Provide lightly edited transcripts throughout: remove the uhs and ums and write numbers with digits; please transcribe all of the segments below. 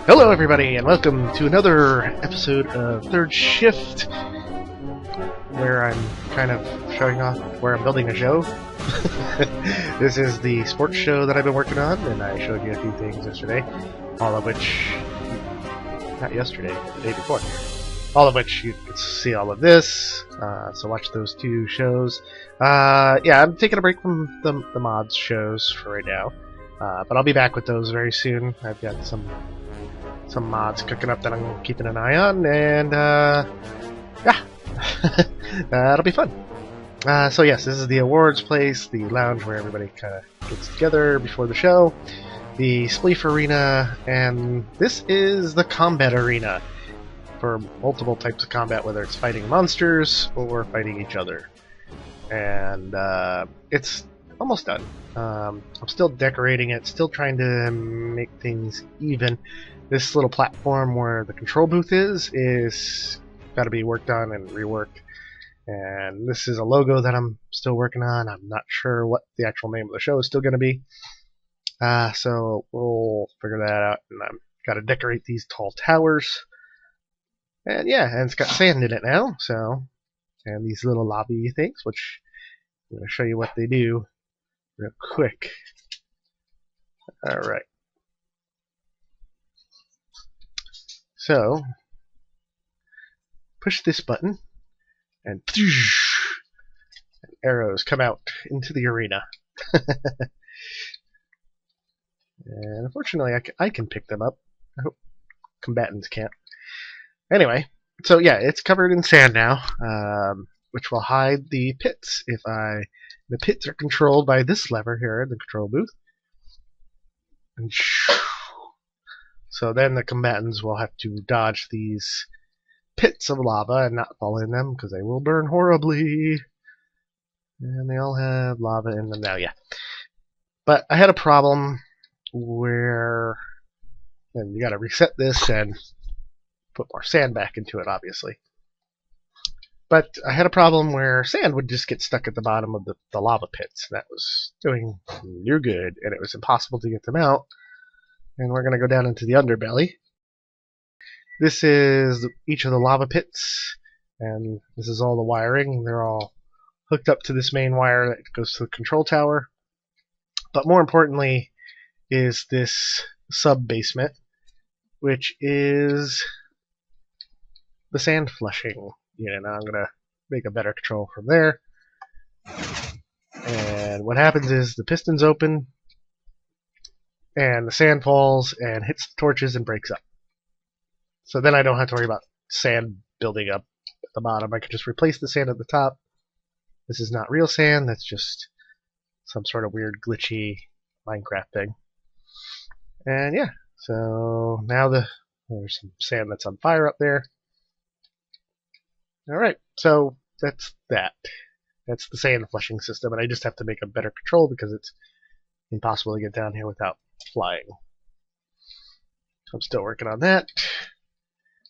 Hello everybody, and welcome to another episode of Third Shift, where I'm kind of showing off where I'm building a show. This is the sports show that I've been working on, and I showed you a few things yesterday, all of which, not yesterday, the day before, all of which you can see all of this, so watch those two shows. Yeah, I'm taking a break from the mods shows for right now, but I'll be back with those very soon. I've got some mods cooking up that I'm keeping an eye on, and yeah, that'll be fun. So yes, this is the awards place, the lounge where everybody kind of gets together before the show, the Spleef Arena, and this is the combat arena for multiple types of combat, whether it's fighting monsters or fighting each other. And it's almost done. I'm still decorating it, still trying to make things even. This little platform where the control booth is got to be worked on and reworked. And this is a logo that I'm still working on. I'm not sure what the actual name of the show is still going to be. So we'll figure that out. And I've got to decorate these tall towers. And yeah, and it's got sand in it now. So, and these little lobby things, which I'm going to show you what they do real quick. All right. So, push this button, and arrows come out into the arena. And unfortunately, I can pick them up. I hope combatants can't. Anyway, so yeah, it's covered in sand now, which will hide the pits. The pits are controlled by this lever here in the control booth. And so then the combatants will have to dodge these pits of lava and not fall in them, because they will burn horribly. And they all have lava in them now, yeah. But I had a problem where, and you gotta reset this and put more sand back into it, obviously. But I had a problem where sand would just get stuck at the bottom of the lava pits. That was doing no good, and it was impossible to get them out. And we're going to go down into the underbelly. This is each of the lava pits, and this is all the wiring. They're all hooked up to this main wire that goes to the control tower. But more importantly is this sub-basement, which is the sand flushing unit. Now I'm going to make a better control from there. And what happens is the pistons open, and the sand falls and hits the torches and breaks up. So then I don't have to worry about sand building up at the bottom. I can just replace the sand at the top. This is not real sand. That's just some sort of weird glitchy Minecraft thing. And yeah, so now there's some sand that's on fire up there. Alright, so that's that. That's the sand flushing system, and I just have to make a better control because it's impossible to get down here without flying. So I'm still working on that.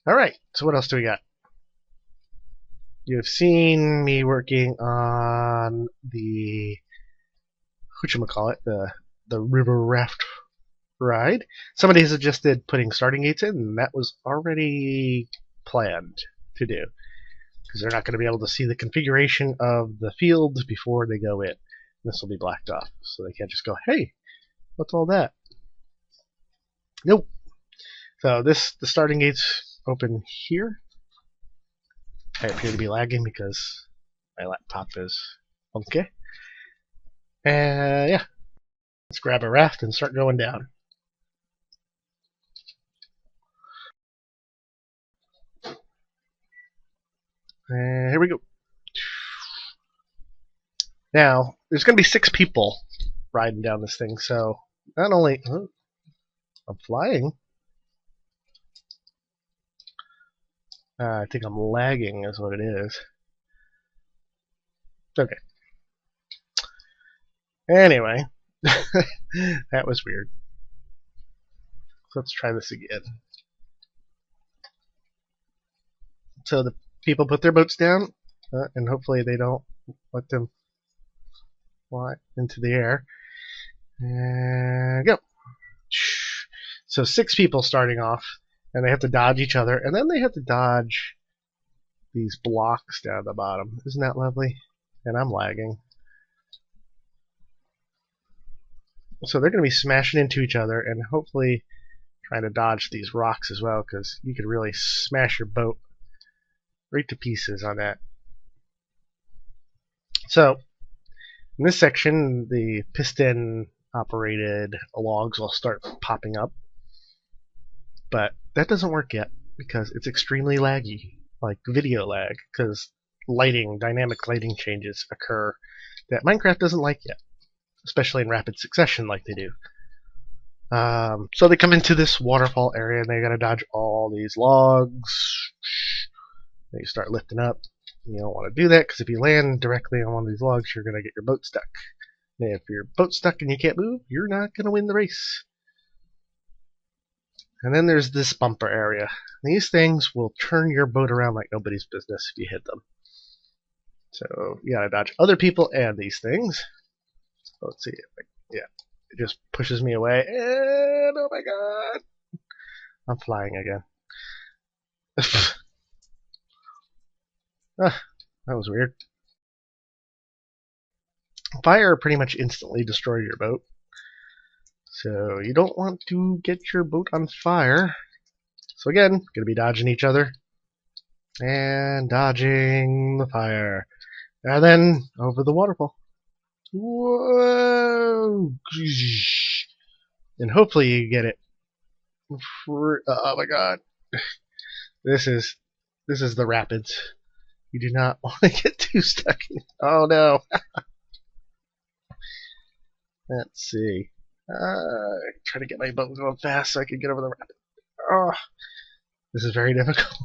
Alright, so what else do we got? You've seen me working on the whatchamacallit, the river raft ride. Somebody has suggested putting starting gates in, and that was already planned to do, because they're not going to be able to see the configuration of the fields before they go in. This will be blacked off, so they can't just go, hey, what's all that? Nope. So the starting gates open here. I appear to be lagging because my laptop is funky. And yeah, let's grab a raft and start going down. And here we go. Now, there's going to be 6 people riding down this thing, so not only... I'm flying. I think I'm lagging is what it is. Okay. Anyway, that was weird. So let's try this again. So the people put their boats down, and hopefully they don't let them fly into the air. And go. So 6 people starting off, and they have to dodge each other, and then they have to dodge these blocks down the bottom. Isn't that lovely? And I'm lagging. So they're going to be smashing into each other and hopefully trying to dodge these rocks as well, because you could really smash your boat right to pieces on that. So in this section, the piston operated logs will start popping up, but that doesn't work yet because it's extremely laggy, like video lag, because dynamic lighting changes occur that Minecraft doesn't like yet, especially in rapid succession like they do. So they come into this waterfall area and they gotta dodge all these logs. They start lifting up. You don't want to do that because if you land directly on one of these logs, you're gonna get your boat stuck. And if your boat's stuck and you can't move, you're not gonna win the race. And then there's this bumper area. These things will turn your boat around like nobody's business if you hit them. So you gotta dodge other people and these things. Let's see. Yeah, it just pushes me away. And oh my god, I'm flying again. That was weird. Fire pretty much instantly destroys your boat. So you don't want to get your boat on fire. So again, gonna be dodging each other. And dodging the fire. And then over the waterfall. Whoa! And hopefully you get it. Oh my god. This is the rapids. You do not want to get too stuck in. Oh no. Let's see. Try to get my boat going fast so I can get over the rapid. Oh, this is very difficult.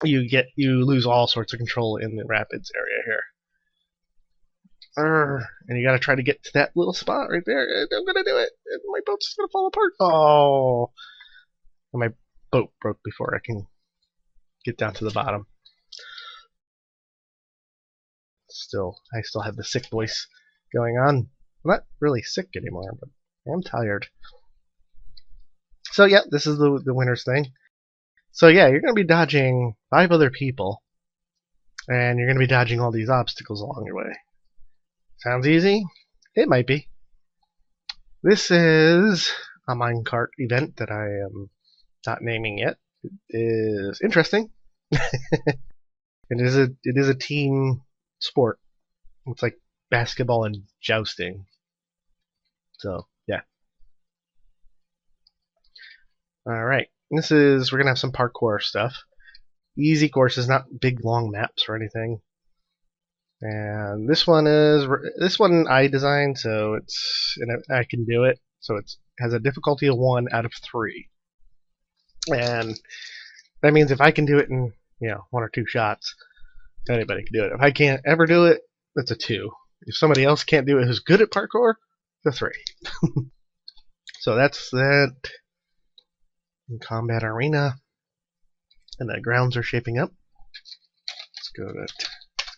You lose all sorts of control in the rapids area here. And you gotta try to get to that little spot right there. I'm gonna do it. My boat's just gonna fall apart. Oh, and my boat broke before I can get down to the bottom. I still have the sick voice going on. I'm not really sick anymore, but I am tired. So yeah, this is the winner's thing. So yeah, you're going to be dodging 5 other people, and you're going to be dodging all these obstacles along your way. Sounds easy? It might be. This is a minecart event that I am not naming yet. It is interesting. It is a team sport. It's like basketball and jousting. So yeah. All right. We're gonna have some parkour stuff. Easy courses, not big long maps or anything. And this one I designed, so I can do it. So it has a difficulty of 1 out of 3, and that means if I can do it in 1 or 2 shots, anybody can do it. If I can't ever do it, that's a 2. If somebody else can't do it who's good at parkour, it's a 3. So that's that. In combat arena, and the grounds are shaping up. Let's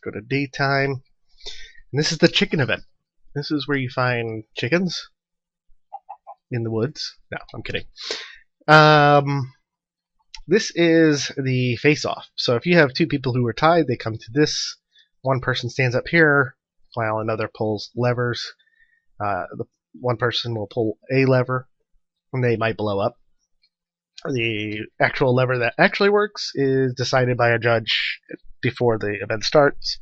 go to daytime, and this is the chicken event. This is where you find chickens in the woods. No, I'm kidding. This is the face-off. So if you have 2 people who are tied, they come to this. One person stands up here while another pulls levers. The one person will pull a lever, and they might blow up. The actual lever that actually works is decided by a judge before the event starts.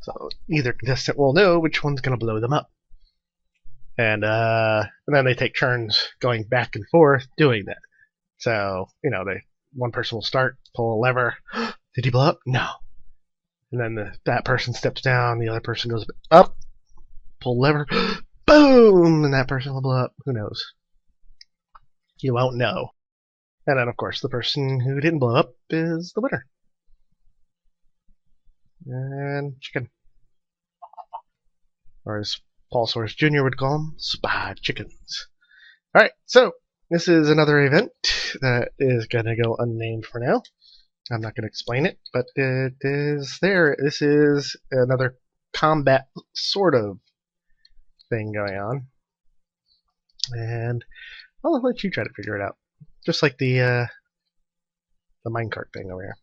So either contestant will know which one's going to blow them up. And then they take turns going back and forth doing that. So, one person will start, pull a lever. Did he blow up? No. And then that person steps down, the other person goes up, pull lever, boom, and that person will blow up. Who knows? You won't know. And then, of course, the person who didn't blow up is the winner. And chicken. Or as Paul Soares Jr. would call them, spy chickens. Alright, so this is another event that is going to go unnamed for now. I'm not going to explain it, but it is there. This is another combat sort of thing going on. And I'll let you try to figure it out. Just like the minecart thing over here.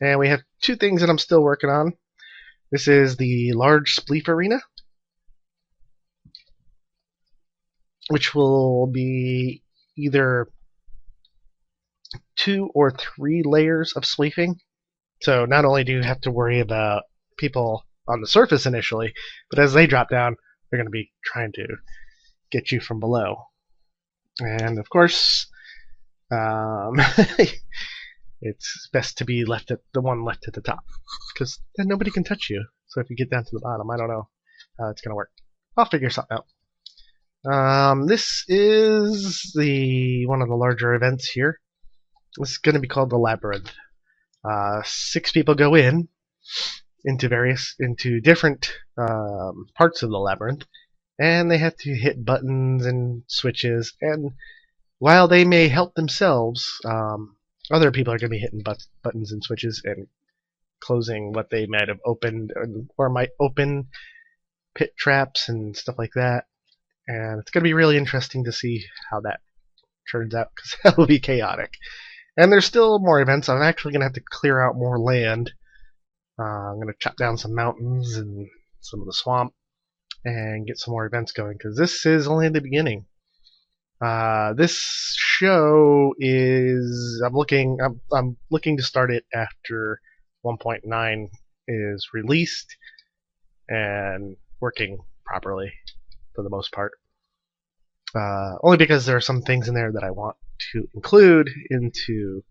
And we have two things that I'm still working on. This is the large spleef arena, which will be either 2 or 3 layers of spleefing. So not only do you have to worry about people on the surface initially, but as they drop down, they're going to be trying to get you from below. And of course, it's best to be left at the one left at the top, because then nobody can touch you. So if you get down to the bottom, I don't know how it's going to work. I'll figure something out. This is one of the larger events here. This is going to be called the Labyrinth. 6 people go into different parts of the labyrinth, and they have to hit buttons and switches. And while they may help themselves, other people are going to be hitting buttons and switches and closing what they might have opened or might open pit traps and stuff like that. And it's going to be really interesting to see how that turns out, because that will be chaotic. And there's still more events. I'm actually going to have to clear out more land. I'm going to chop down some mountains and some of the swamp and get some more events going, because this is only the beginning. This show is I'm looking to start it after 1.9 is released and working properly for the most part. Only because there are some things in there that I want to include into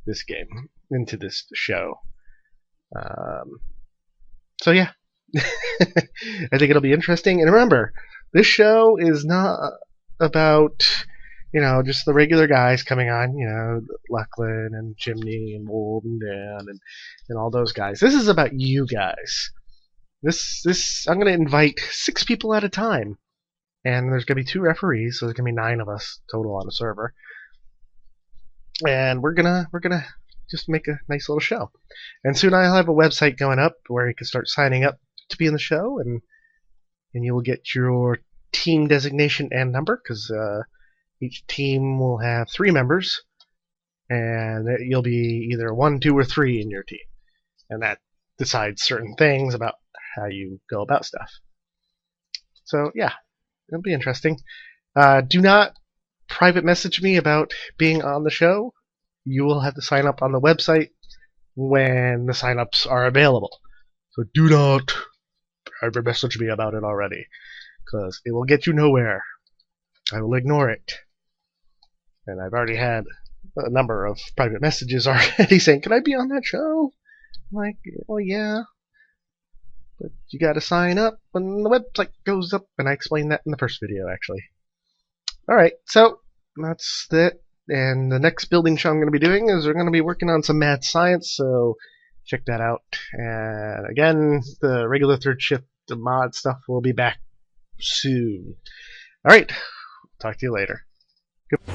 this game, into this show. So yeah, I think it'll be interesting. And remember, this show is not about, just the regular guys coming on, Lachlan and Chimney and Wolf and Dan and all those guys. This is about you guys. I'm going to invite 6 people at a time. And there's going to be 2 referees, so there's going to be 9 of us total on the server. And we're gonna just make a nice little show. And soon I'll have a website going up where you can start signing up to be in the show, and you will get your team designation and number, because each team will have 3 members, and you'll be either 1, 2, or 3 in your team. And that decides certain things about how you go about stuff. So yeah, it'll be interesting. Do not private message me about being on the show. You will have to sign up on the website when the sign-ups are available. So do not private message me about it already, because it will get you nowhere. I will ignore it. And I've already had a number of private messages already saying, "Can I be on that show?" I'm like, "Oh yeah, but you gotta sign up when the website goes up," and I explained that in the first video, actually. Alright, so that's it. And the next building show I'm going to be doing is we're going to be working on some mad science, so check that out. And again, the regular third shift, the mod stuff will be back soon. Alright, talk to you later. Goodbye.